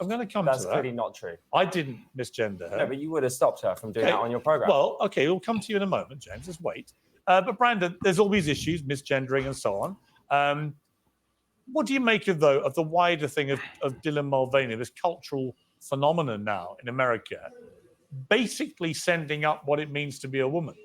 I'm going to come That's to that. clearly not true. I didn't misgender her. No, but you would have stopped her from doing that on your program. Well, okay, we'll come to you in a moment, James. Just wait. But Brandon, there's all these issues, misgendering and so on. What do you make of the wider thing of Dylan Mulvaney, this cultural phenomenon now in America, basically sending up what it means to be a woman?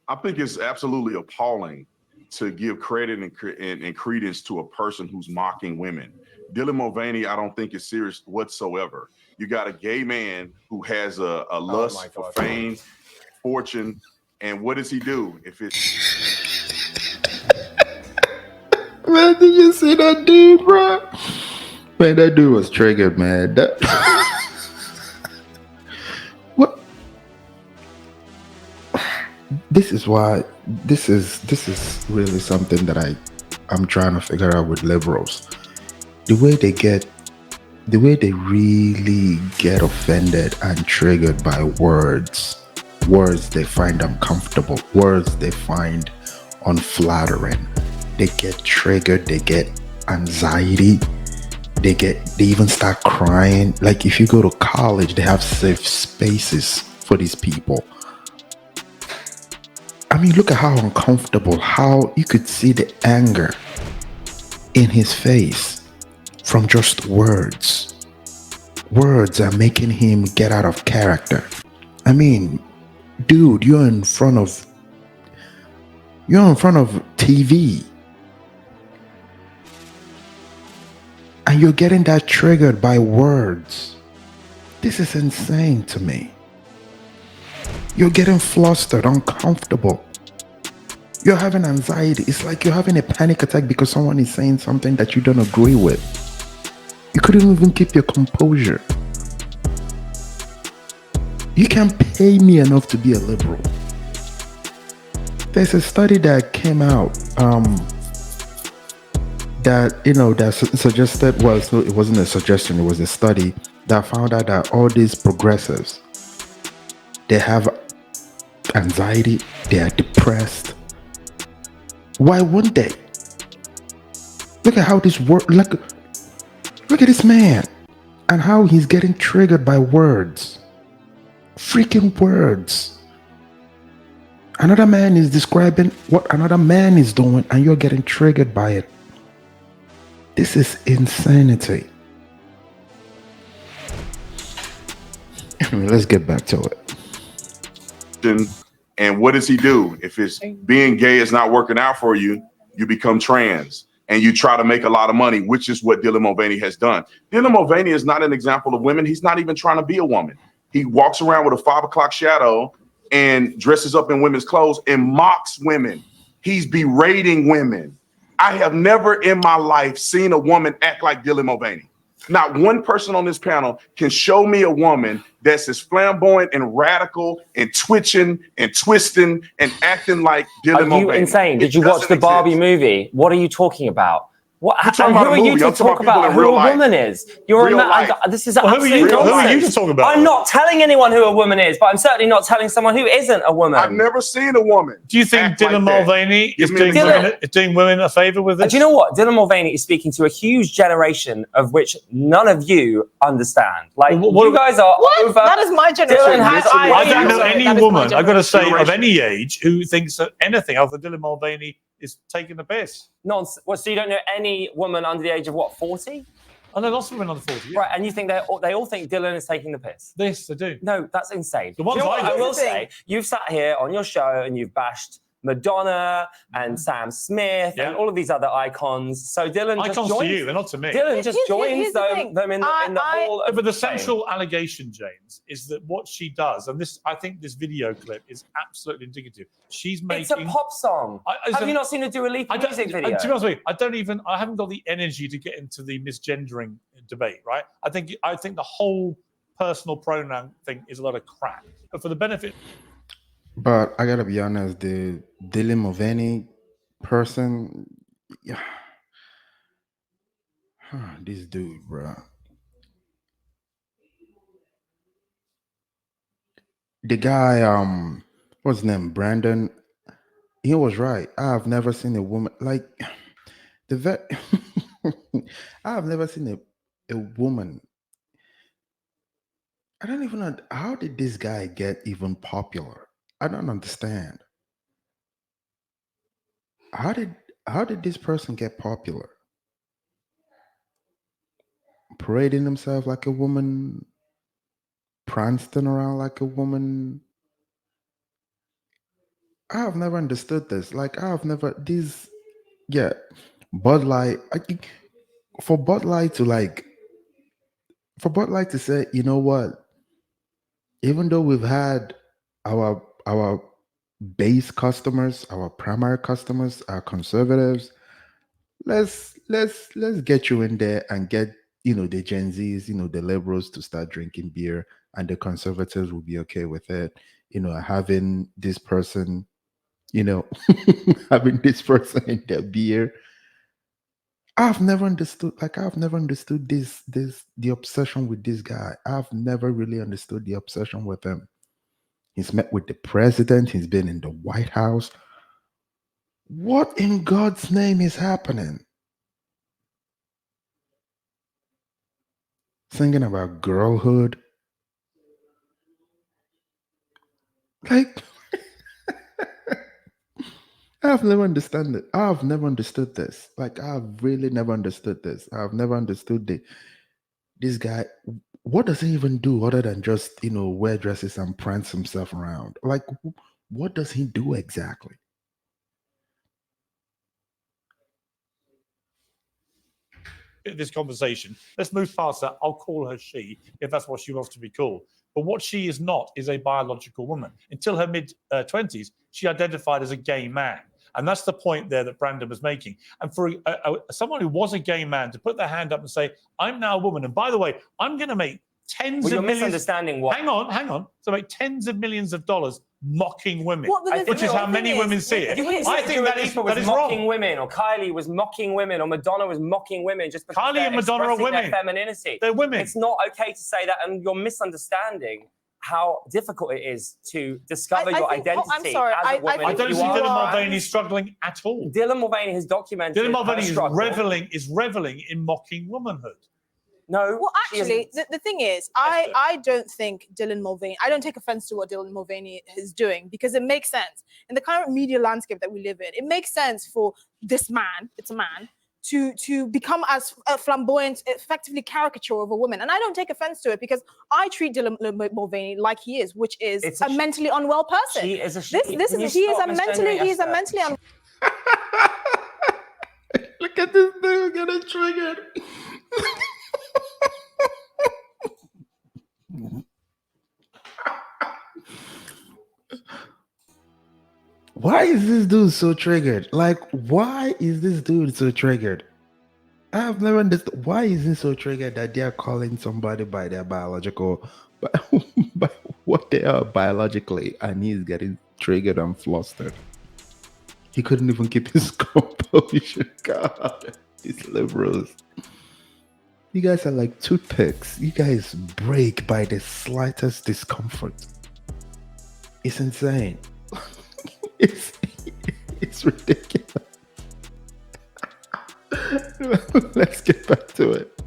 I think it's absolutely appalling to give credit and credence to a person who's mocking women. Dylan Mulvaney, I don't think is serious whatsoever. You got a gay man who has a lust for fame, fortune, and what does he do? If it's man, did you see that dude, bro? Man, that dude was triggered, man. What? This is why this is really something that I'm trying to figure out with liberals. The way they really get offended and triggered by words they find uncomfortable, words they find unflattering. They get triggered, they get anxiety, they even start crying. Like if you go to college, they have safe spaces for these people. I mean, look at how uncomfortable, how you could see the anger in his face from just words. Words are making him get out of character. I mean, dude, you're in front of TV and you're getting that triggered by words. This is insane to me. You're getting flustered, uncomfortable. You're having anxiety. It's like you're having a panic attack because someone is saying something that you don't agree with. You couldn't even keep your composure. You can't pay me enough to be a liberal. There's a study that came out that suggested, well, so it wasn't a suggestion, it was a study that found out that all these progressives, they have anxiety, they are depressed. Why wouldn't they? Look at how this work. Look at this man and how he's getting triggered by words. Freaking words. Another man is describing what another man is doing and you're getting triggered by it. This is insanity. Let's get back to it. And what does he do? If it's being gay is not working out for you, you become trans and you try to make a lot of money, which is what Dylan Mulvaney has done. Dylan Mulvaney is not an example of women. He's not even trying to be a woman. He walks around with a 5 o'clock shadow and dresses up in women's clothes and mocks women. He's berating women. I have never in my life seen a woman act like Dylan Mulvaney. Not one person on this panel can show me a woman that's as flamboyant and radical and twitching and twisting and acting like Dylan Mulvaney. Are you insane? Did you watch the Barbie movie? What are you talking about? What? And who are you to talk about who a woman is? You're a man. This is absolutely nonsense. Who are you to talk about? I'm not telling anyone who a woman is, but I'm certainly not telling someone who isn't a woman. I've never seen a woman. Do you think Dylan Mulvaney is doing women a favor with this? Do you know what? Dylan Mulvaney is speaking to a huge generation of which none of you understand. Like, you guys are over. That is my generation. I don't know any woman, I've got to say, of any age who thinks that anything other than Dylan Mulvaney is taking the piss. Nonsense. Well, so you don't know any woman under the age of what, 40? I know lots of women under 40. Yeah. Right, and you think they all think Dylan is taking the piss? Yes, they do. No, that's insane. The ones I will say, you've sat here on your show and you've bashed Madonna and Sam Smith and all of these other icons. So Dylan icons just joins, to you, they're not to me. Dylan just joins them in the whole. But the central allegation, James, is that what she does, and this, I think this video clip is absolutely indicative. She's making. It's a pop song. Have you not seen a Dua Lipa music video? To be honest with you, I haven't got the energy to get into the misgendering debate. Right? I think the whole personal pronoun thing is a lot of crap. But for the benefit. But I gotta be honest, the Dylan Mulvaney person, this dude, bro. The guy, what's his name, Brandon? He was right. I have never seen a woman like I have never seen a woman. I don't even know how did this guy get even popular. I don't understand. How did this person get popular? Parading himself like a woman, prancing around like a woman. I have never understood this. Like I have never these yeah. Bud Light, I think for Bud Light to say, you know what? Even though we've had our base customers, our primary customers, our conservatives, let's get you in there and get the Gen Zs, the liberals to start drinking beer, and the conservatives will be okay with it. Having this person, having this person in their beer. I've never understood the obsession with this guy. I've never really understood the obsession with him. He's met with the president, he's been in the White House. What in God's name is happening? Singing about girlhood. Like I've never understood it. I've never understood this. Like I've really never understood this. I've never understood this guy. What does he even do other than just wear dresses and prance himself around? Like what does he do exactly? This conversation. Let's move past that. I'll call her she if that's what she wants to be called. But what she is not is a biological woman. Until her mid-20s, she identified as a gay man. And that's the point there that Brandon was making. And for someone who was a gay man to put their hand up and say, I'm now a woman. And by the way, I'm going to make tens of millions. You're misunderstanding what? Hang on. So make tens of millions of dollars mocking women, which is how many women see it. I think that is mocking wrong. Women, or Kylie was mocking women, or Madonna was mocking women just because Kylie and Madonna are women. Their femininity. They're women. It's not okay to say that, and you're misunderstanding how difficult it is to discover your identity. I'm sorry. As a woman. I don't see Dylan Mulvaney struggling at all. Dylan Mulvaney has documented. Dylan Mulvaney is reveling in mocking womanhood. No. Well, actually, the thing is, I don't think Dylan Mulvaney, I don't take offense to what Dylan Mulvaney is doing because it makes sense. In the current media landscape that we live in, it makes sense for this man, it's a man, to become as flamboyant, effectively caricature of a woman. And I don't take offense to it because I treat Dylan Mulvaney like he is, which is a mentally unwell person. He is a he is a mentally unwell. Look at this dude getting triggered. Why is this dude so triggered? Like, why is this dude so triggered? I have never understood. Why is he so triggered that they are calling somebody by their biological, by what they are biologically, and he's getting triggered and flustered? He couldn't even keep his composure. God, these liberals. You guys are like toothpicks. You guys break by the slightest discomfort. It's insane. It's ridiculous. Let's get back to it.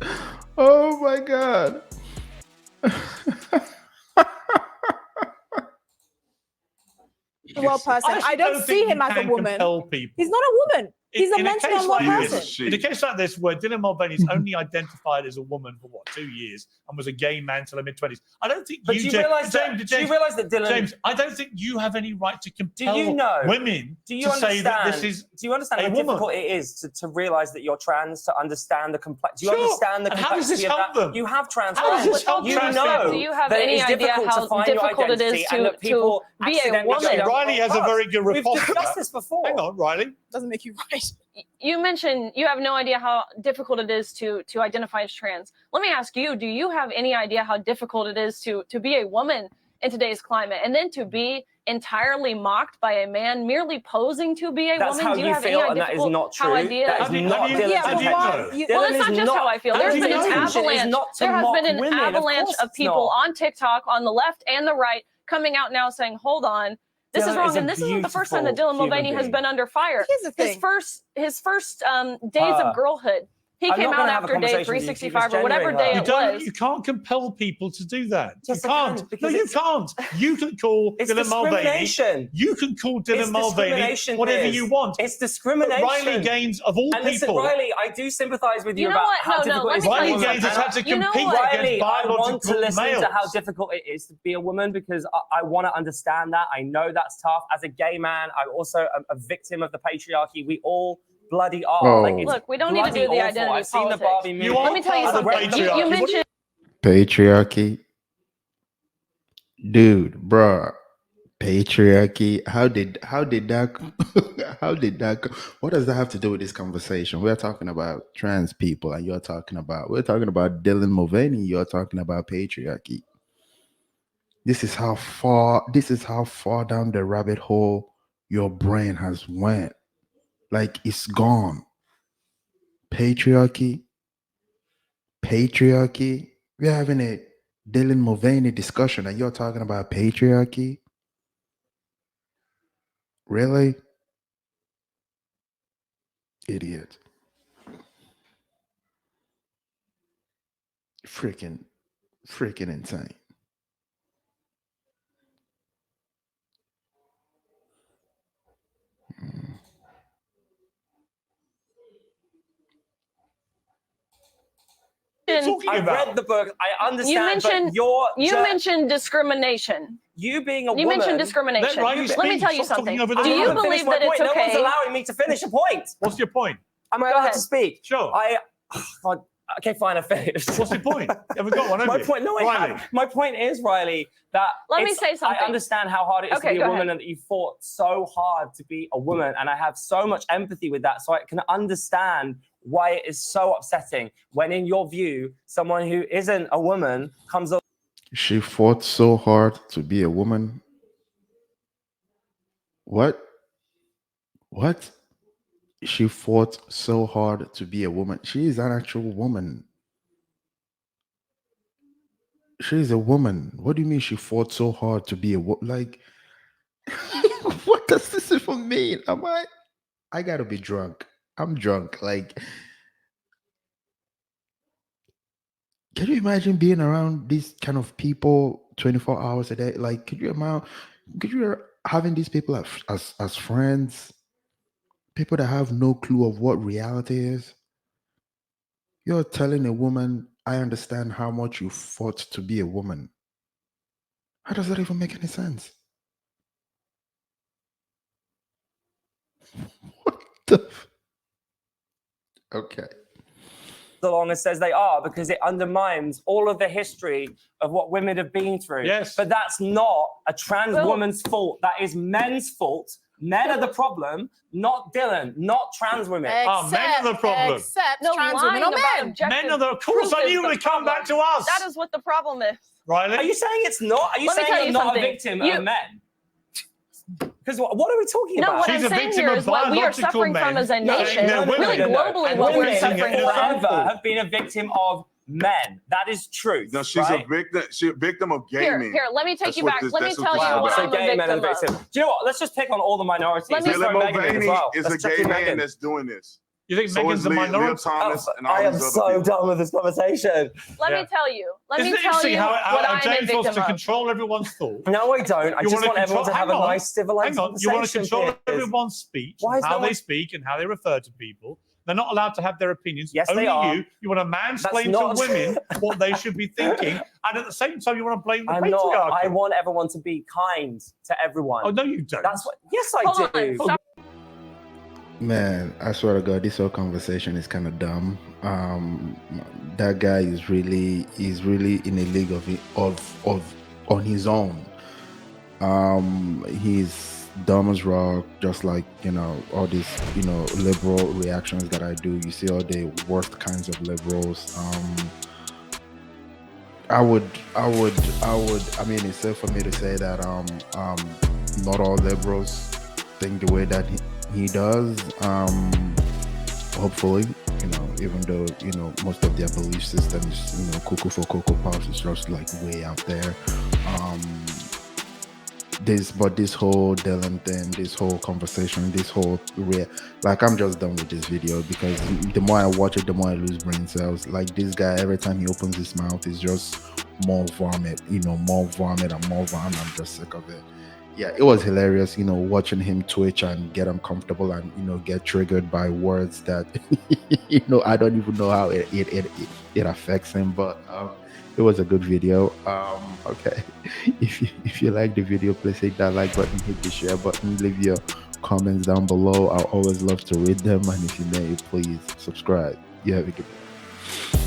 Oh my God. Well, person. I don't see him as a woman. He's not a woman. He's a mentally unwell person. In a case like this, where Dylan Mulvaney's only identified as a woman for 2 years and was a gay man till her mid-20s, I don't think you realise that Dylan? James, I don't think you have any right to compel women to say that this is. Do you understand how difficult it is to realise that you're trans, to understand the complexity? Do you understand the complexity of that? Them? You have trans How does this help you trans know people? Do you have any idea how difficult it is to be a woman? Riley has a very good report. We've discussed this before. Hang on, Riley. Doesn't make you right. You mentioned you have no idea how difficult it is to identify as trans. Let me ask you, do you have any idea how difficult it is to be a woman in today's climate, and then to be entirely mocked by a man merely posing to be a woman? Do you have any idea? And that is not true. That is not Dylan's Well, it's not just how I feel. There's been an avalanche. There has been an avalanche of people on TikTok, on the left and the right, coming out now saying, hold on, this is wrong, and this isn't the first time that Dylan Mulvaney has been under fire. Here's the thing. His first days of girlhood, He came out after day 365 or whatever day it was. You can't compel people to do that. Yes, you can't. No, you can't. You can call Dylan Mulvaney. You can call Dylan Mulvaney whatever you want. It's discrimination. But Riley Gaines, of all people. Listen, Riley, I do sympathize with you, know about what? how difficult it is. Riley Gaines has had to compete against biological I want to listen males. to how difficult it is to be a woman because I want to understand that. I know that's tough. As a gay man, I'm also a victim of the patriarchy. We all bloody are. Oh. Look, we don't need to do the identity I've seen the politics. Barbie movie. Let me tell you something. You mentioned Patriarchy. Dude, bruh. Patriarchy. How did that what does that have to do with this conversation? We're talking about trans people and we're talking about Dylan Mulvaney, you're talking about patriarchy. This is how far down the rabbit hole your brain has went. Like it's gone. Patriarchy. We're having a Dylan Mulvaney discussion and you're talking about patriarchy. Really? Idiot. Freaking insane. I read the book. I understand. You mentioned discrimination. You being a woman. You mentioned discrimination. Let me tell you something. Do you believe that it's okay? No one's allowing me to finish a point. What's your point? Am I allowed to speak? Sure. Okay, fine, I finished. What's your point? You haven't got one, have you? My point is, Riley, that let me say something. I understand how hard it is to be a woman and that you fought so hard to be a woman, and I have so much empathy with that, so I can understand why it is so upsetting when, in your view, someone who isn't a woman comes up. She fought so hard to be a woman. What? She fought so hard to be a woman. She is an actual woman. She is a woman. What do you mean she fought so hard to be a woman? Like, what does this even mean? I gotta be drunk. I'm drunk. Like, can you imagine being around these kind of people 24 hours a day? Like, could you having these people as friends? People that have no clue of what reality is. You're telling a woman, I understand how much you fought to be a woman. How does that even make any sense? What the? Okay. Along and says they are, because it undermines all of the history of what women have been through. Yes. But that's not a trans woman's fault. That is men's fault. Men are the problem, not Dylan, not trans women. Men are the problem. Except trans women are men. Men are the. Of course, I knew it would come back to us. That is what the problem is. Riley? Are you saying it's not? Are you saying you're not a victim of men? Because what are we talking about? No, what I'm saying here is what we are suffering from as a nation. Really globally, what we're suffering from. Have been a victim of men. That is true. No, she's a victim. She's a victim of gay men. Here, let me take you back. Let me tell you what I'm a victim of. Do you know what? Let's just pick on all the minorities. Dylan Mulvaney is a gay man that's doing this. You think Megan's a minority? I am so done with this conversation. Let me tell you. Let me tell you how what I'm a James victim wants to of. control everyone's thoughts. No, I don't. I just want everyone to have a nice, civilized conversation. You want to control everyone's speech, how they speak and how they refer to people. They're not allowed to have their opinions. Yes, Only they are. You want to mansplain to women what they should be thinking, and at the same time, you want to blame the patriarchy. I want everyone to be kind to everyone. Oh no, you don't. That's what. Yes, I do. Man, I swear to God, this whole conversation is kind of dumb. That guy is really in a league of on his own. He's dumb as rock, just like all these liberal reactions that I do. You see all the worst kinds of liberals. I mean, it's safe for me to say that not all liberals think the way that he does. Hopefully, even though most of their belief systems, cuckoo for cocoa puffs is just like way out there. this whole Dylan thing, this whole conversation, this whole like, I'm just done with this video, because the more I watch it, the more I lose brain cells. Like, this guy, every time he opens his mouth, is just more vomit, more vomit and more vomit. I'm just sick of it. Yeah, it was hilarious, watching him twitch and get uncomfortable and, get triggered by words that, I don't even know how it affects him, but it was a good video. Okay, if you like the video, please hit that like button, hit the share button, leave your comments down below. I always love to read them, and if you may, please subscribe. You have a good day.